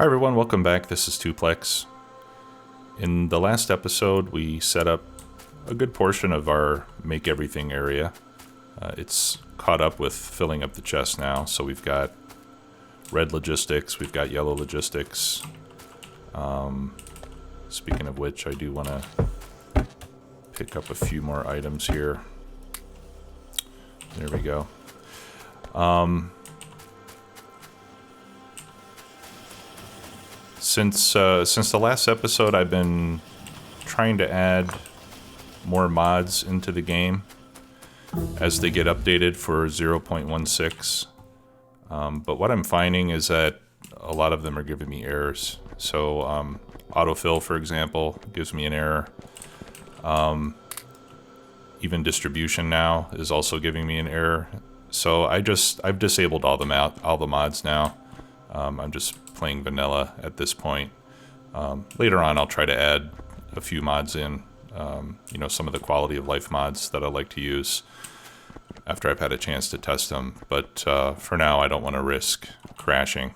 Hi everyone, welcome back. This is Tuplex. In the last episode, we set up a good portion of our make everything area. It's caught up with filling up the chest now, so we've got red logistics, we've got yellow logistics. Speaking of which, I do want to pick up a few more items here. There we go. Since the last episode, I've been trying to add more mods into the game as they get updated for 0.16. But what I'm finding is that a lot of them are giving me errors. So autofill, for example, gives me an error. Even distribution now is also giving me an error. So I've disabled all the mods now. I'm just playing vanilla at this point. Later on, I'll try to add a few mods in. Some of the quality of life mods that I like to use after I've had a chance to test them. But for now, I don't want to risk crashing.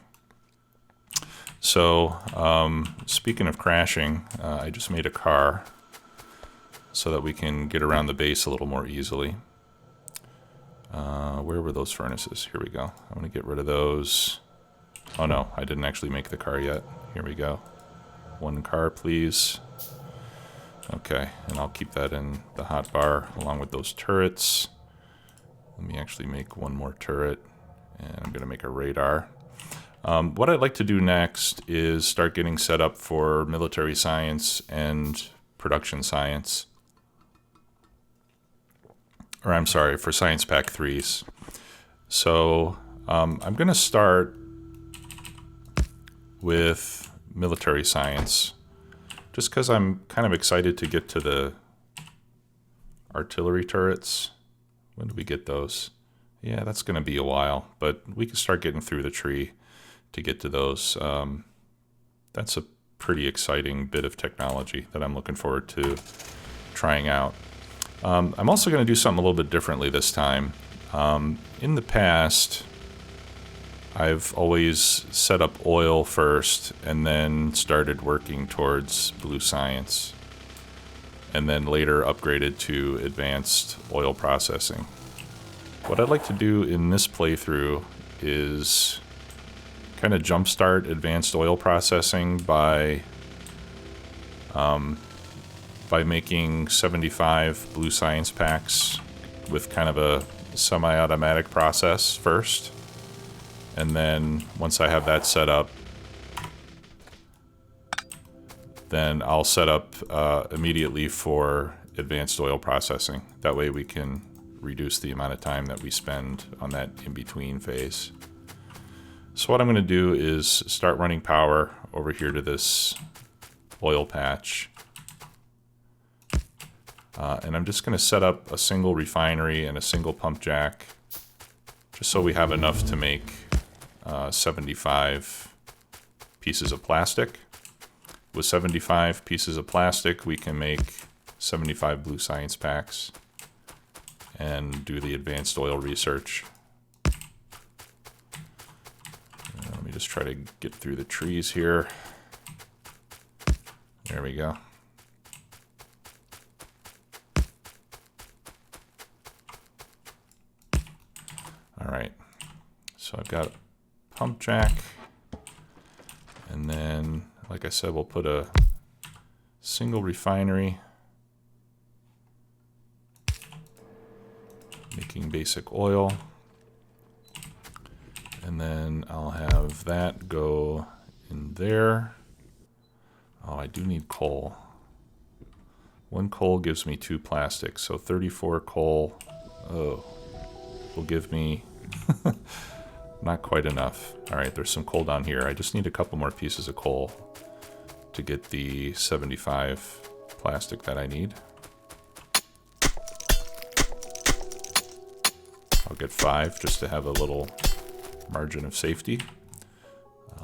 So, speaking of crashing, I just made a car so that we can get around the base a little more easily. Where were those furnaces? Here we go. I'm going to get rid of those. Oh no, I didn't actually make the car yet. Here we go. One car, please. Okay, and I'll keep that in the hotbar along with those turrets. Let me actually make one more turret, and I'm going to make a radar. What I'd like to do next is start getting set up for military science and production science. Or I'm sorry, for science pack 3s. So I'm going to start with military science, just because I'm kind of excited to get to the artillery turrets. When do we get those? Yeah, that's going to be a while, but we can start getting through the tree to get to those. That's a pretty exciting bit of technology that I'm looking forward to trying out. I'm also going to do something a little bit differently this time. In the past, I've always set up oil first and then started working towards blue science, and then later upgraded to advanced oil processing. What I'd like to do in this playthrough is kind of jumpstart advanced oil processing by making 75 blue science packs with kind of a semi-automatic process first. And then once I have that set up, then I'll set up immediately for advanced oil processing. That way we can reduce the amount of time that we spend on that in-between phase. So what I'm going to do is start running power over here to this oil patch. And I'm just going to set up a single refinery and a single pump jack, just so we have enough to make 75 pieces of plastic. With 75 pieces of plastic, we can make 75 blue science packs and do the advanced oil research. Let me just try to get through the trees here. There we go. All right, so I've got pump jack, and then, like I said, we'll put a single refinery making basic oil, and then I'll have that go in there. Oh, I do need coal. One coal gives me 2 plastics, so 34 coal will give me not quite enough. All right, there's some coal down here. I just need a couple more pieces of coal to get the 75 plastic that I need. I'll get 5 just to have a little margin of safety.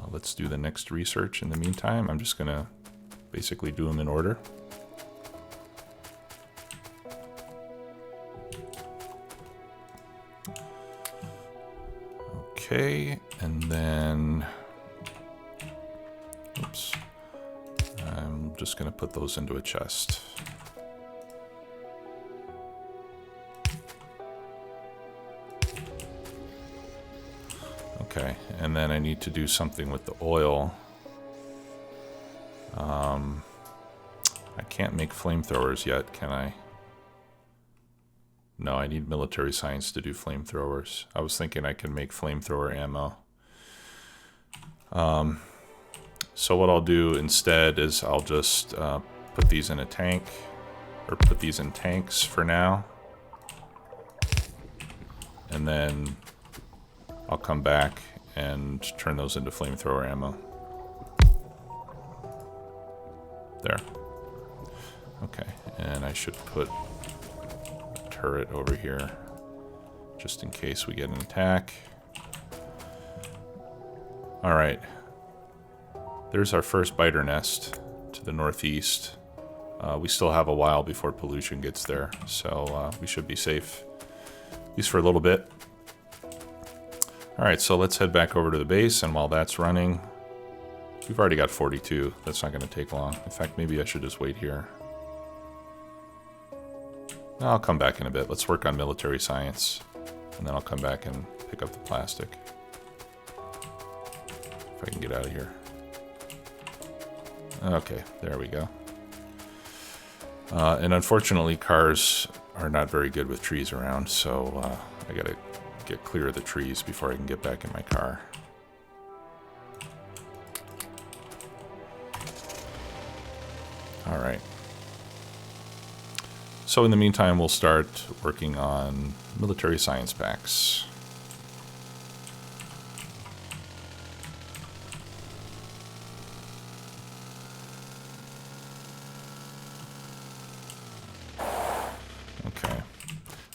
Let's do the next research in the meantime. I'm just going to basically do them in order. Okay, and then Oops. I'm just going to put those into a chest. Okay, and then I need to do something with the oil. I can't make flamethrowers yet, can I? No, I need military science to do flamethrowers. I was thinking I can make flamethrower ammo. So what I'll do instead is I'll just put these in a tank, or put these in tanks for now. And then I'll come back and turn those into flamethrower ammo. There. Okay, and I should put a turret over here just in case we get an attack. Alright. There's our first biter nest to the northeast. We still have a while before pollution gets there, so we should be safe, at least for a little bit. Alright, so let's head back over to the base, and while that's running, we've already got 42. That's not going to take long. In fact, maybe I should just wait here. I'll come back in a bit. Let's work on military science, and then I'll come back and pick up the plastic. If I can get out of here. Okay, there we go. And unfortunately, cars are not very good with trees around, so I gotta get clear of the trees before I can get back in my car. Alright. So in the meantime, we'll start working on military science packs.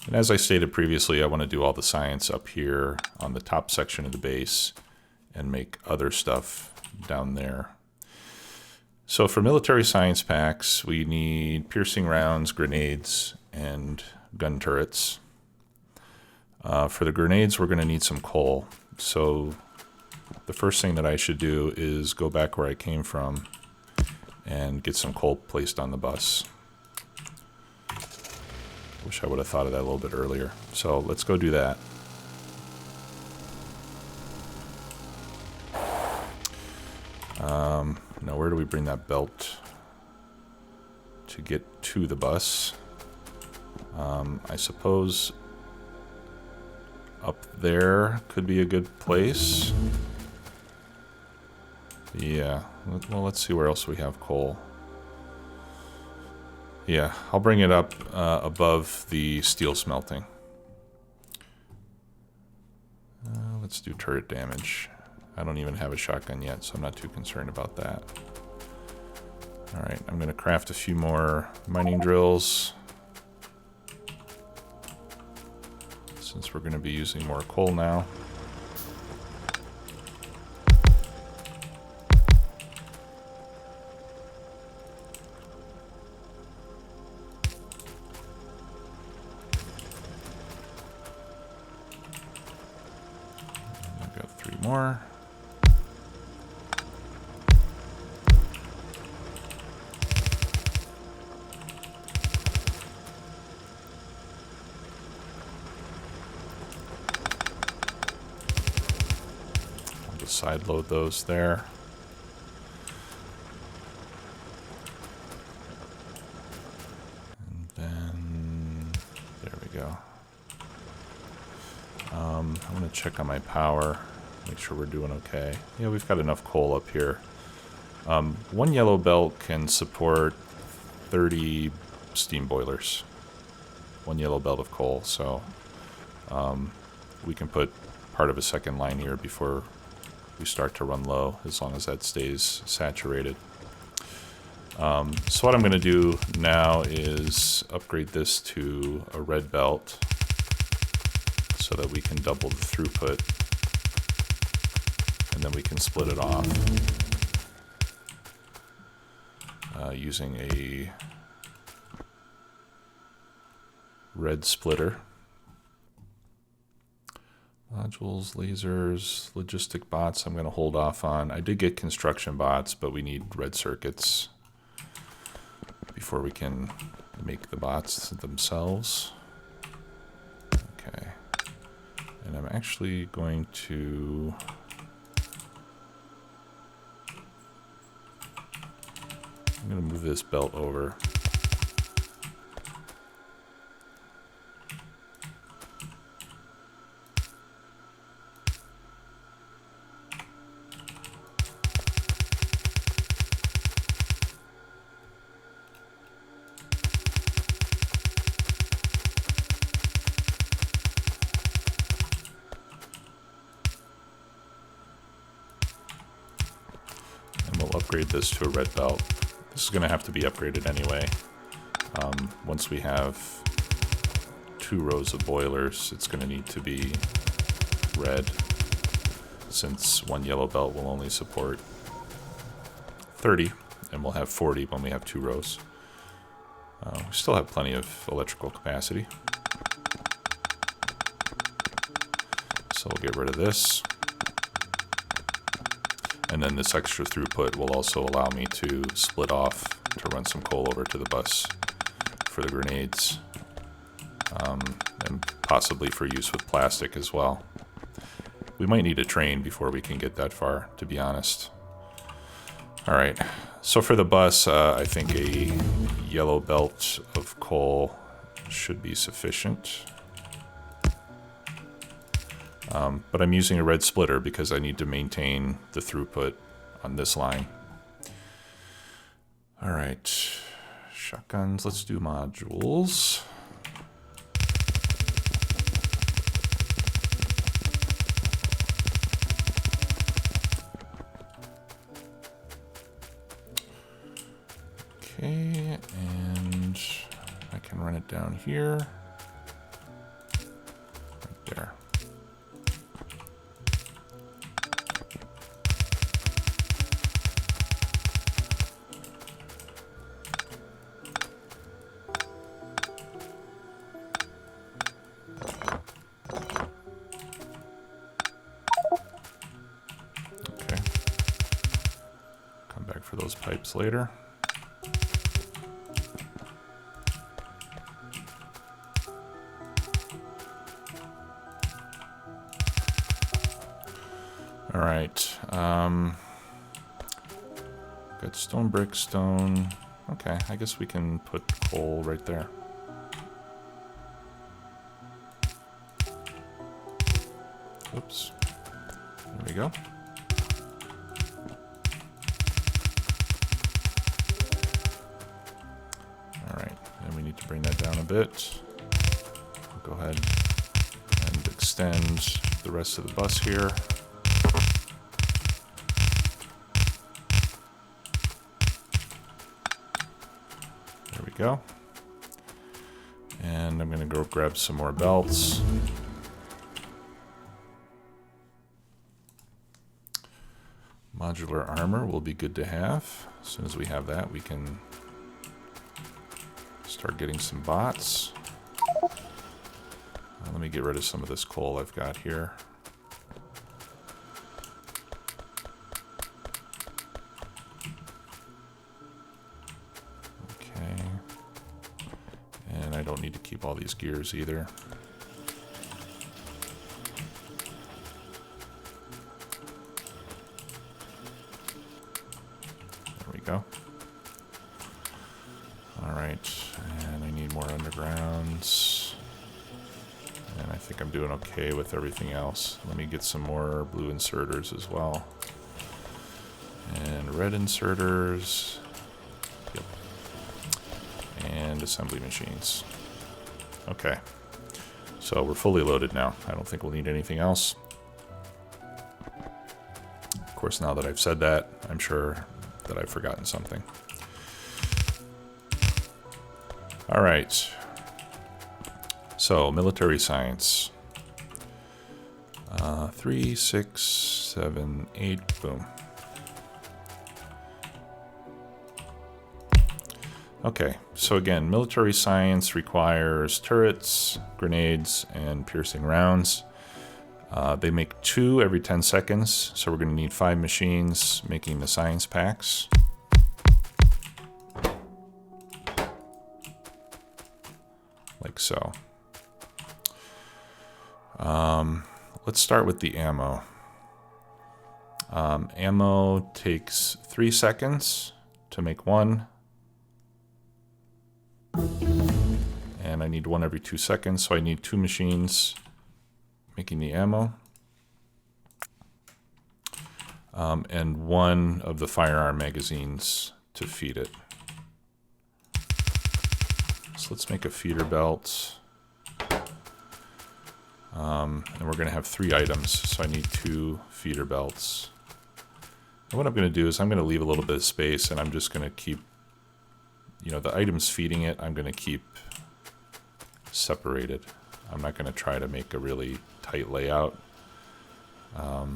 And as I stated previously, I want to do all the science up here on the top section of the base and make other stuff down there. So for military science packs, we need piercing rounds, grenades, and gun turrets. For the grenades, we're going to need some coal. So the first thing that I should do is go back where I came from and get some coal placed on the bus. Wish I would have thought of that a little bit earlier. So let's go do that. Now where do we bring that belt to get to the bus? I suppose up there could be a good place. Yeah, well, let's see where else we have coal. Yeah, I'll bring it up above the steel smelting. Let's do turret damage. I don't even have a shotgun yet, so I'm not too concerned about that. Alright, I'm going to craft a few more mining drills, since we're going to be using more coal now. I've got 3 more. Side load those there. And then there we go. I want to check on my power, make sure we're doing okay. Yeah, we've got enough coal up here. One yellow belt can support 30 steam boilers. One yellow belt of coal, so we can put part of a second line here before we start to run low, as long as that stays saturated. So what I'm going to do now is upgrade this to a red belt so that we can double the throughput, and then we can split it off using a red splitter. Modules, lasers, logistic bots I'm going to hold off on. I did get construction bots, but we need red circuits before we can make the bots themselves. Okay. And I'm actually going to... I'm going to move this belt over. Upgrade this to a red belt. This is going to have to be upgraded anyway. Once we have 2 rows of boilers, it's going to need to be red, since one yellow belt will only support 30, and we'll have 40 when we have 2 rows. We still have plenty of electrical capacity. So we'll get rid of this. And then this extra throughput will also allow me to split off to run some coal over to the bus for the grenades, and possibly for use with plastic as well. We might need a train before we can get that far, to be honest. Alright, so for the bus, I think a yellow belt of coal should be sufficient. But I'm using a red splitter because I need to maintain the throughput on this line. All right, shotguns, let's do modules. Okay, and I can run it down here, right there. Pipes later. All right. Got stone, brick, stone. Okay, I guess we can put coal right there. Oops. There we go. Bring that down a bit. We'll go ahead and extend the rest of the bus here. There we go. And I'm going to go grab some more belts. Modular armor will be good to have. As soon as we have that, we can start getting some bots. Let me get rid of some of this coal I've got here. Okay. And I don't need to keep all these gears either. There we go. All right, and I need more undergrounds. And I think I'm doing okay with everything else. Let me get some more blue inserters as well. And red inserters. Yep. And assembly machines. Okay. So we're fully loaded now. I don't think we'll need anything else. Of course, now that I've said that, I'm sure that I've forgotten something. All right, so military science, 3, 6, 7, 8, boom. Okay, so again, military science requires turrets, grenades, and piercing rounds. They make 2 every 10 seconds, so we're going to need 5 machines making the science packs. Like so. Let's start with the ammo. Ammo takes 3 seconds to make 1. And I need 1 every 2 seconds, so I need 2 machines making the ammo. And 1 of the firearm magazines to feed it. So let's make a feeder belt. And we're going to have 3 items, so I need 2 feeder belts. And what I'm going to do is I'm going to leave a little bit of space, and I'm just going to keep, the items feeding it, I'm going to keep separated. I'm not going to try to make a really tight layout. I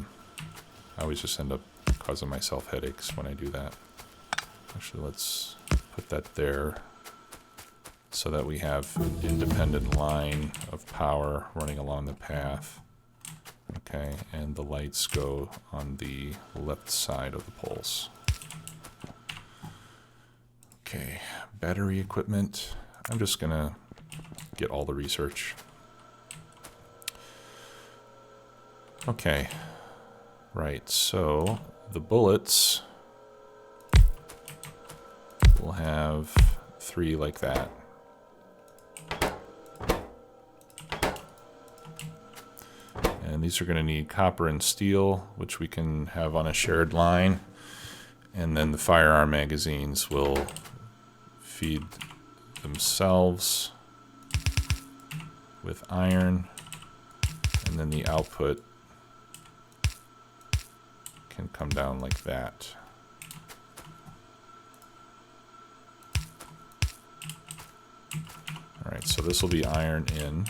always just end up causing myself headaches when I do that. Actually, let's put that there so that we have an independent line of power running along the path. Okay, and the lights go on the left side of the poles. Okay, battery equipment. I'm just gonna get all the research. Okay, right, so the bullets will have 3 like that. And these are going to need copper and steel, which we can have on a shared line. And then the firearm magazines will feed themselves with iron. And then the output can come down like that. All right, so this will be iron in.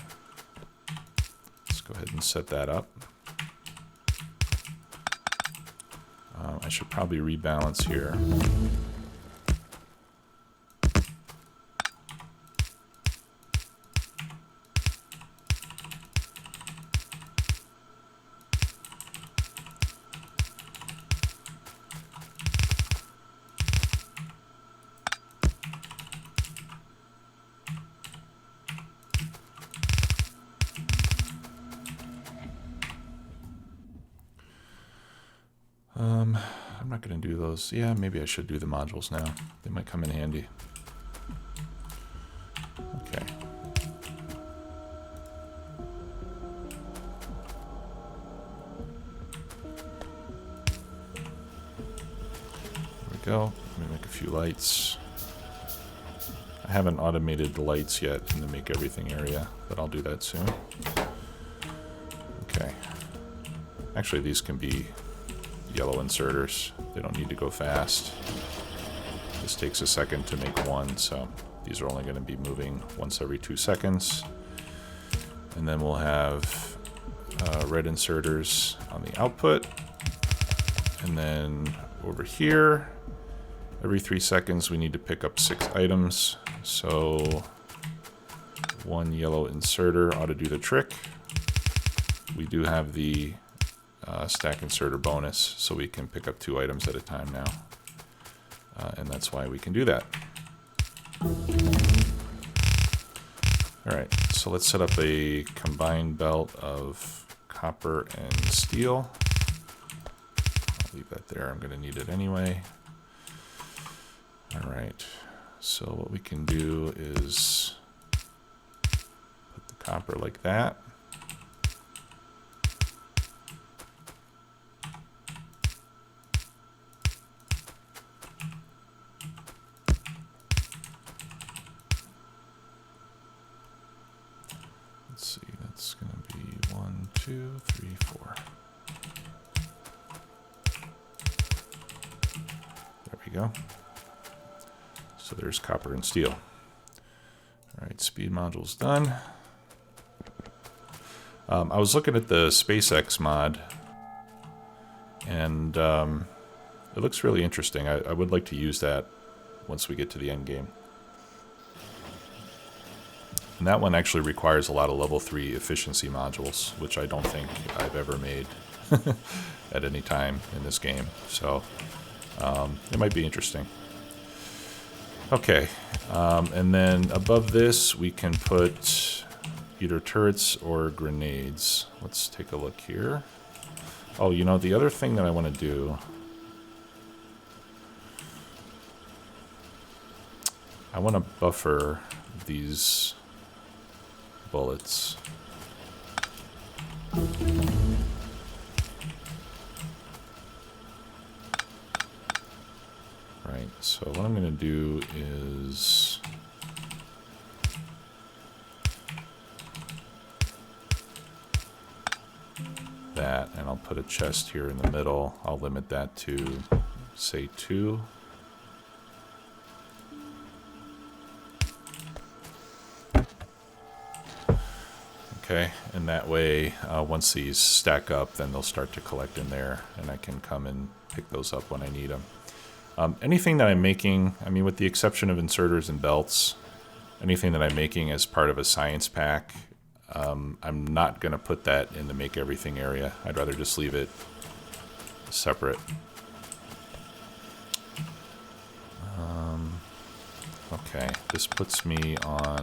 Go ahead and set that up. I should probably rebalance here. I'm not going to do those. Yeah, maybe I should do the modules now. They might come in handy. Okay. There we go. Let me make a few lights. I haven't automated the lights yet in the make everything area, but I'll do that soon. Okay. Actually, these can be yellow inserters. They don't need to go fast. This takes a second to make 1, so these are only going to be moving once every 2 seconds. And then we'll have red inserters on the output. And then over here, every 3 seconds we need to pick up 6 items. So 1 yellow inserter ought to do the trick. We do have the stack inserter bonus, so we can pick up 2 items at a time now. And that's why we can do that. Alright, so let's set up a combined belt of copper and steel. I'll leave that there, I'm going to need it anyway. Alright, so what we can do is put the copper like that. Let's see, that's going to be 1, 2, 3, 4. There we go. So there's copper and steel. All right, speed module's done. I was looking at the SpaceX mod, and it looks really interesting. I would like to use that once we get to the end game. And that one actually requires a lot of level 3 efficiency modules, which I don't think I've ever made at any time in this game. So it might be interesting. Okay, and then above this we can put either turrets or grenades. Let's take a look here. Oh, you know, the other thing that I want to do, I want to buffer these bullets. Right, so what I'm going to do is that, and I'll put a chest here in the middle. I'll limit that to, say, 2. Okay, and that way, once these stack up, then they'll start to collect in there, and I can come and pick those up when I need them. Anything that I'm making, I mean, with the exception of inserters and belts, anything that I'm making as part of a science pack, I'm not going to put that in the make everything area. I'd rather just leave it separate. Okay, this puts me on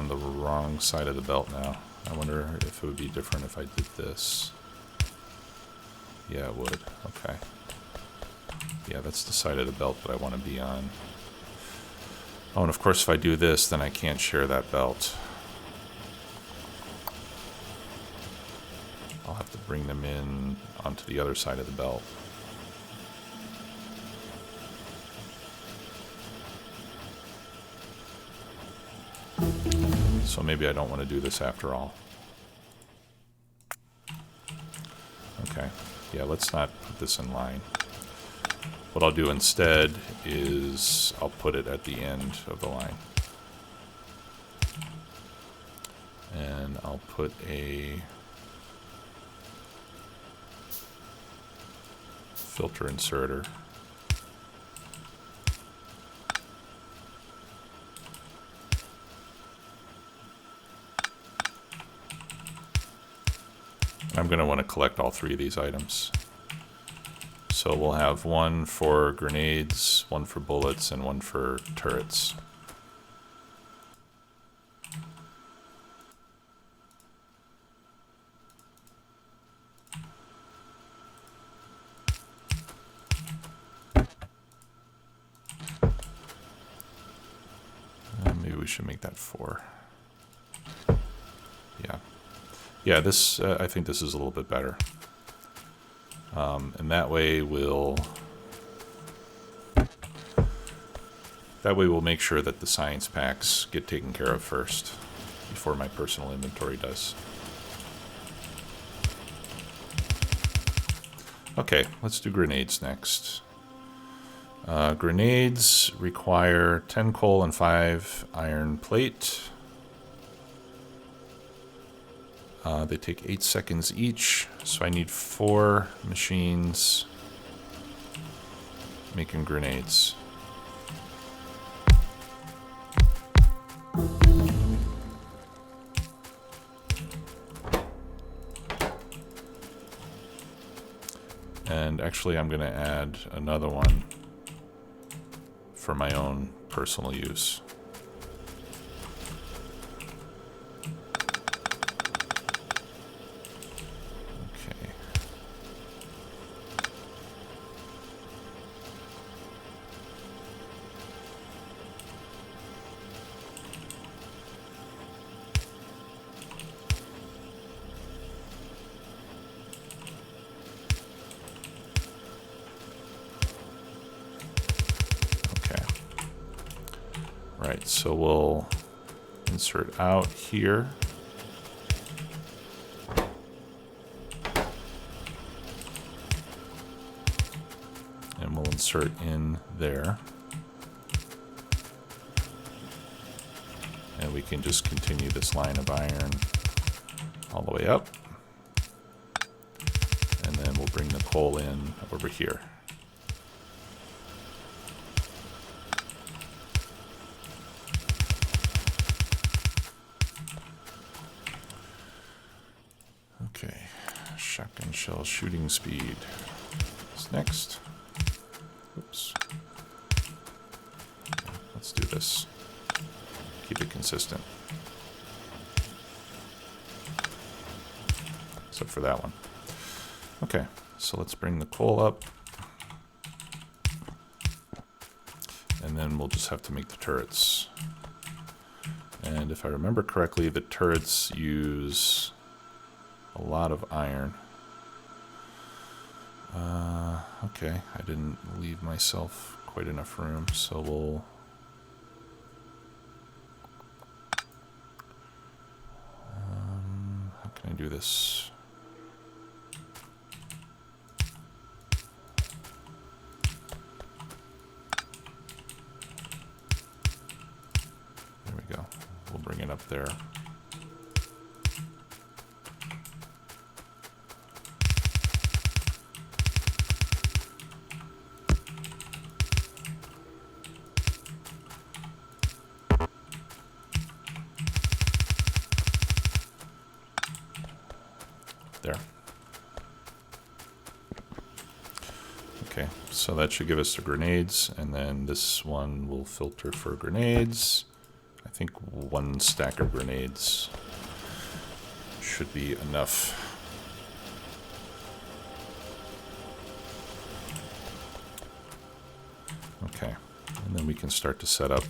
the wrong side of the belt now. I wonder if it would be different if I did this. Yeah, it would. Okay. Yeah, that's the side of the belt that I want to be on. Oh, and of course if I do this, then I can't share that belt. I'll have to bring them in onto the other side of the belt. So maybe I don't want to do this after all. Okay. Yeah, let's not put this in line. What I'll do instead is I'll put it at the end of the line. And I'll put a filter inserter. I'm going to want to collect all 3 of these items. So we'll have one for grenades, one for bullets, and one for turrets. Maybe we should make that 4. Yeah. Yeah, this I think this is a little bit better. And that way we'll make sure that the science packs get taken care of first before my personal inventory does. Okay, let's do grenades next. Grenades require 10 coal and 5 iron plate. They take 8 seconds each, so I need 4 machines making grenades. And actually I'm going to add another one for my own personal use. Right, so we'll insert out here. And we'll insert in there. And we can just continue this line of iron all the way up. And then we'll bring the coal in over here. shell shooting speed is next. Oops. Okay, let's do this. Keep it consistent. Except for that one. Okay, so let's bring the coal up. And then we'll just have to make the turrets. And if I remember correctly, the turrets use a lot of iron. Okay, I didn't leave myself quite enough room, so we'll... how can I do this? There we go. We'll bring it up there. There. Okay, so that should give us the grenades, and then this one will filter for grenades. I think 1 stack of grenades should be enough. Okay, and then we can start to set up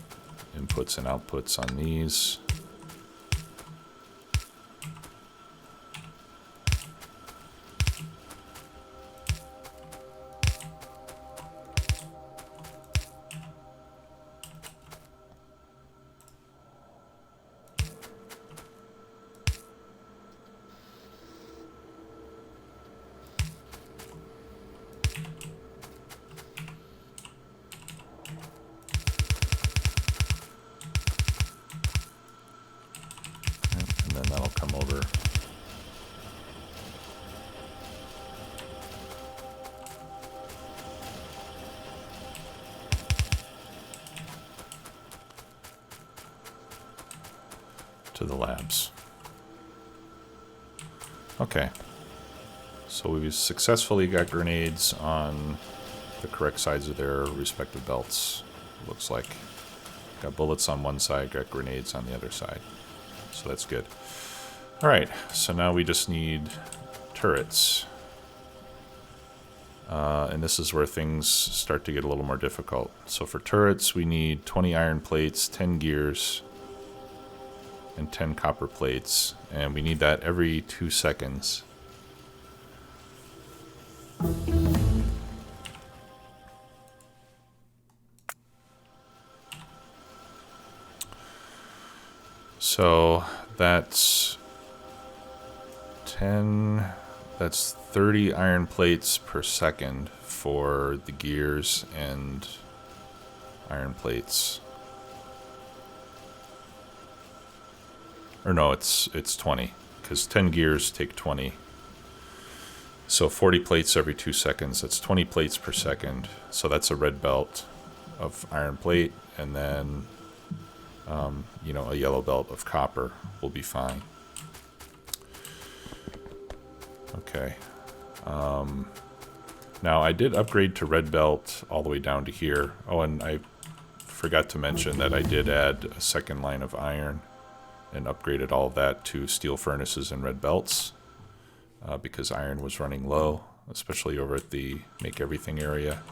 inputs and outputs on these. And then that'll come over to the labs. Okay, so we've successfully got grenades on the correct sides of their respective belts, looks like. Got bullets on one side, got grenades on the other side. So that's good. Alright, so now we just need turrets. And this is where things start to get a little more difficult. So for turrets, we need 20 iron plates, 10 gears, and 10 copper plates. And we need that every 2 seconds. So that's 30 iron plates per second for the gears and iron plates. Or no, it's 20, because 10 gears take 20. So 40 plates every 2 seconds. That's 20 plates per second. So that's a red belt of iron plate, and then you know, a yellow belt of copper will be fine. Okay. Now I did upgrade to red belt all the way down to here. Oh, and I forgot to mention that I did add a second line of iron and upgraded all of that to steel furnaces and red belts because iron was running low, especially over at the make everything area.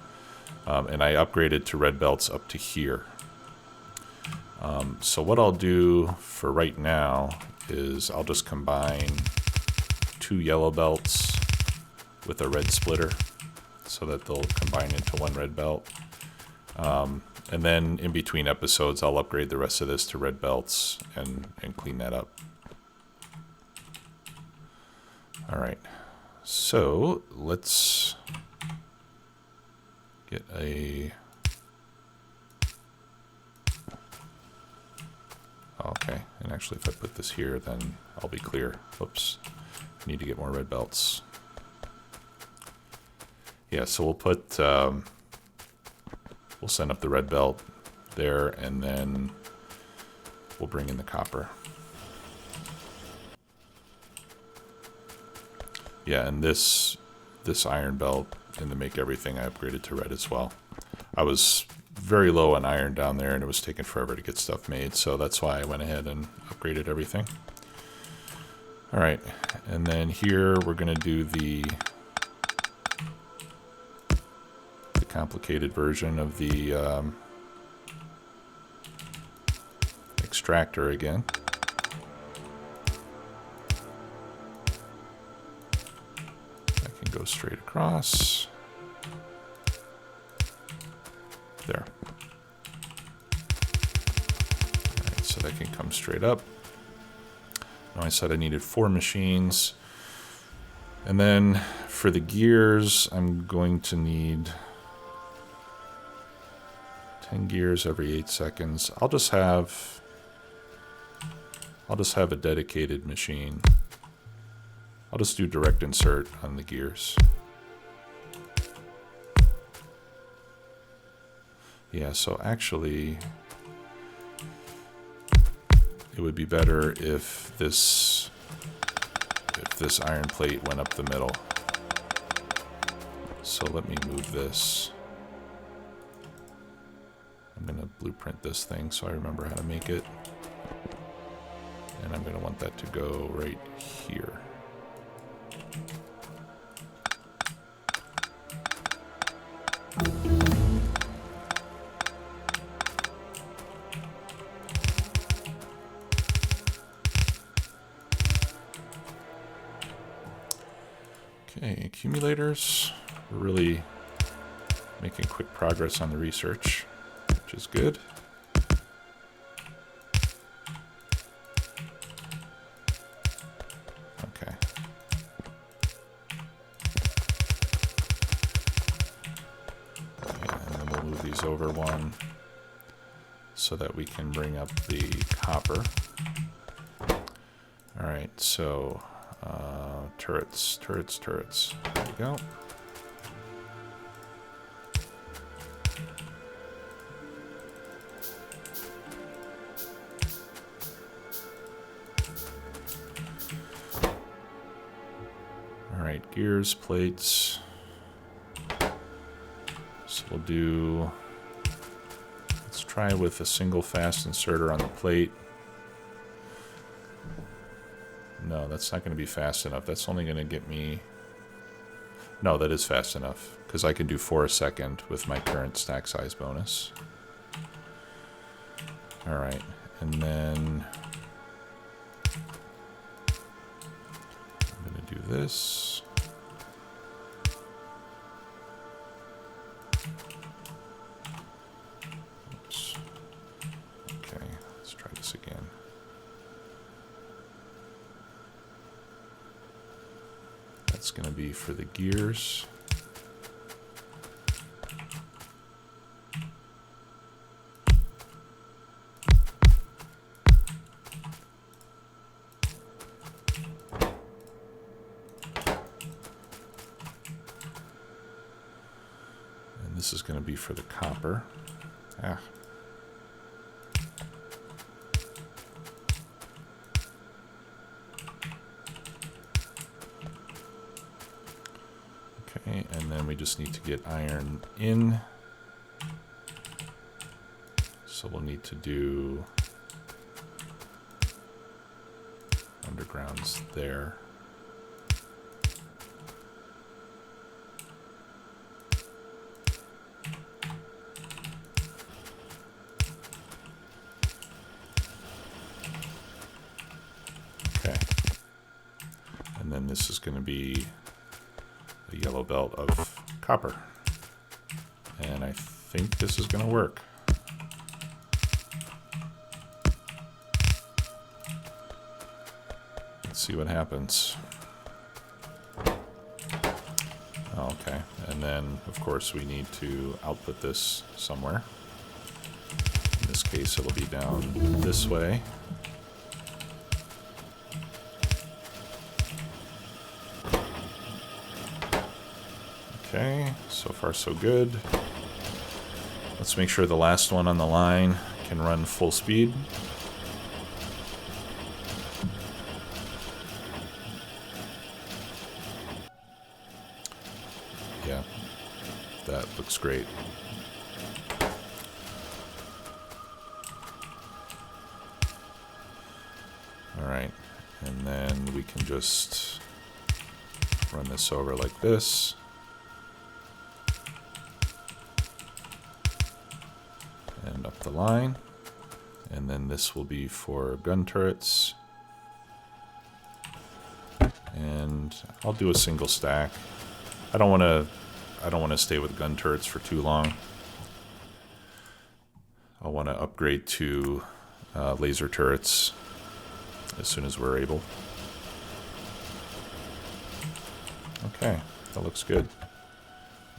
And I upgraded to red belts up to here. So what I'll do for right now is I'll just combine 2 yellow belts with a red splitter so that they'll combine into 1 red belt. And then in between episodes, I'll upgrade the rest of this to red belts and clean that up. All right, so let's get a... Okay, and actually if I put this here, then I'll be clear. Oops, I need to get more red belts. Yeah, so we'll put, we'll send up the red belt there, and then we'll bring in the copper. Yeah, and this iron belt in the make everything I upgraded to red as well. I was very low on iron down there, and it was taking forever to get stuff made, so that's why I went ahead and upgraded everything. All right, and then here we're going to do the complicated version of the extractor again. I can go straight across. There. All right, so that can come straight up. Now I said I needed 4 machines. And then for the gears, I'm going to need 10 gears every 8 seconds. I'll just have a dedicated machine. I'll just do direct insert on the gears. Yeah, so actually it would be better if this iron plate went up the middle. So let me move this. I'm going to blueprint this thing so I remember how to make it. And I'm going to want that to go right here. Okay, accumulators. We're really making quick progress on the research, which is good. Okay. And then we'll move these over one so that we can bring up the copper. All right, so turrets. There we go. All right, gears, plates. So let's try with a single fast inserter on the plate. No, that's not going to be fast enough. That's only going to get me... No, that is fast enough, because I can do 4 a second with my current stack size bonus. All right, and then I'm going to do this. Oops. Okay, let's try this again. That's going to be for the gears. And this is going to be for the copper. Ah. Okay, and then we just need to get iron in. So we'll need to do undergrounds there. Okay. And then this is going to be a yellow belt of copper. And I think this is going to work. Let's see what happens. Okay, and then of course we need to output this somewhere. In this case it'll be down this way. Okay, so far so good. Let's make sure the last one on the line can run full speed. Yeah, that looks great. All right, and then we can just run this over like this. And up the line. And then this will be for gun turrets. And I'll do a single stack. I don't want to stay with gun turrets for too long. I want to upgrade to laser turrets as soon as we're able. Okay, that looks good.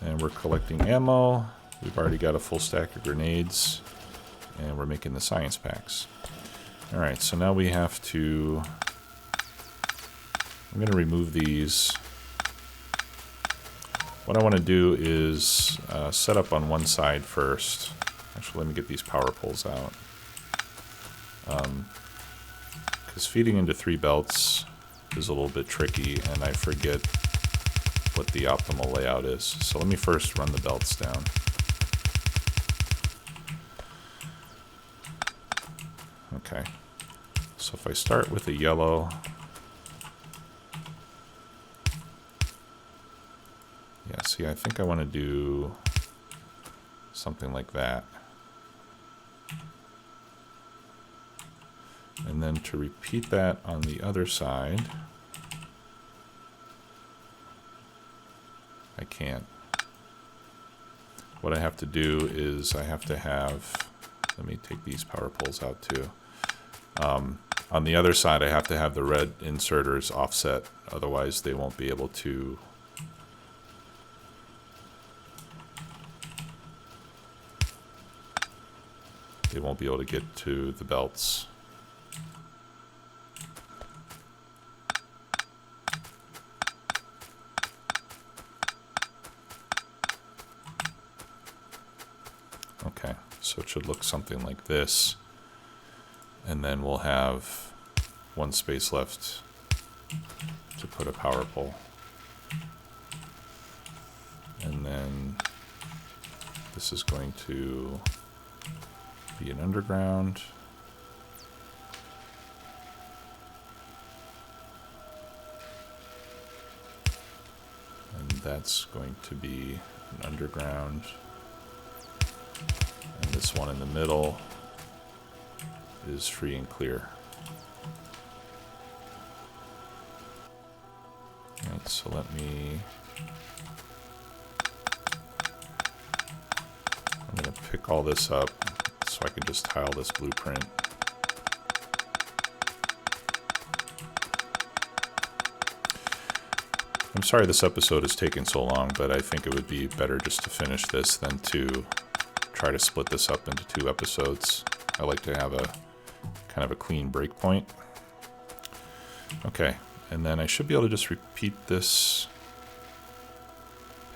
And we're collecting ammo. We've already got a full stack of grenades. And we're making the science packs. Alright, so now we have to... I'm going to remove these. What I want to do is set up on one side first. Actually, let me get these power poles out. Because feeding into 3 belts is a little bit tricky, and I forget what the optimal layout is. So let me first run the belts down. Okay. So if I start with a yellow... Yeah, see, I think I want to do something like that. And then to repeat that on the other side, I can't. What I have to do is I have to have, let me take these power poles out too. On the other side, I have to have the red inserters offset, otherwise they won't be able to get to the belts. Okay, so it should look something like this. And then we'll have one space left to put a power pole. And then this is going to be an underground. And that's going to be an underground. And this one in the middle is free and clear. Alright, so let me... I'm going to pick all this up so I can just tile this blueprint. I'm sorry this episode has taken so long, but I think it would be better just to finish this than to try to split this up into 2 episodes. I like to have a kind of a clean break point. Okay, and then I should be able to just repeat this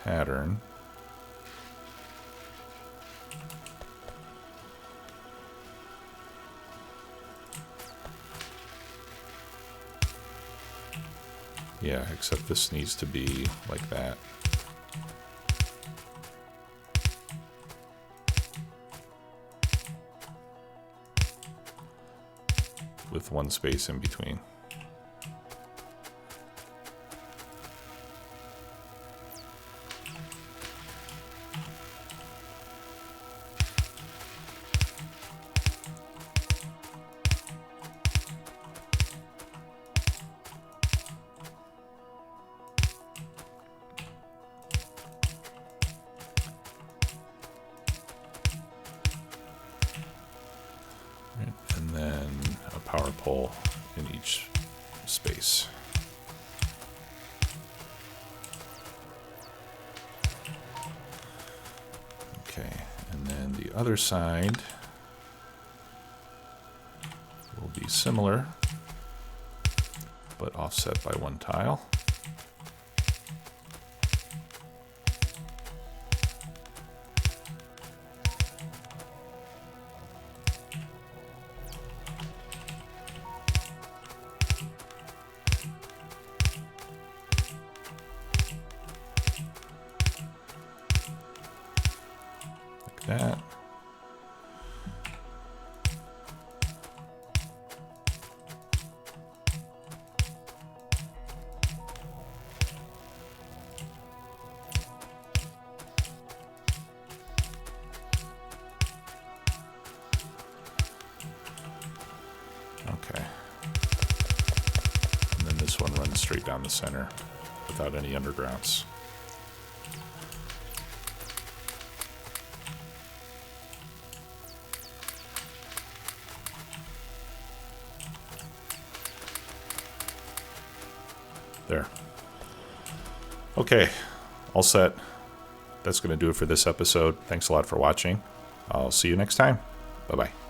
pattern. Yeah, except this needs to be like that. With one space in between. And then a power pole in each space. Okay, and then the other side will be similar, but offset by 1 tile. that. Okay. And then this one runs straight down the center without any undergrounds. There. Okay, all set. That's going to do it for this episode. Thanks a lot for watching. I'll see you next time. Bye-bye.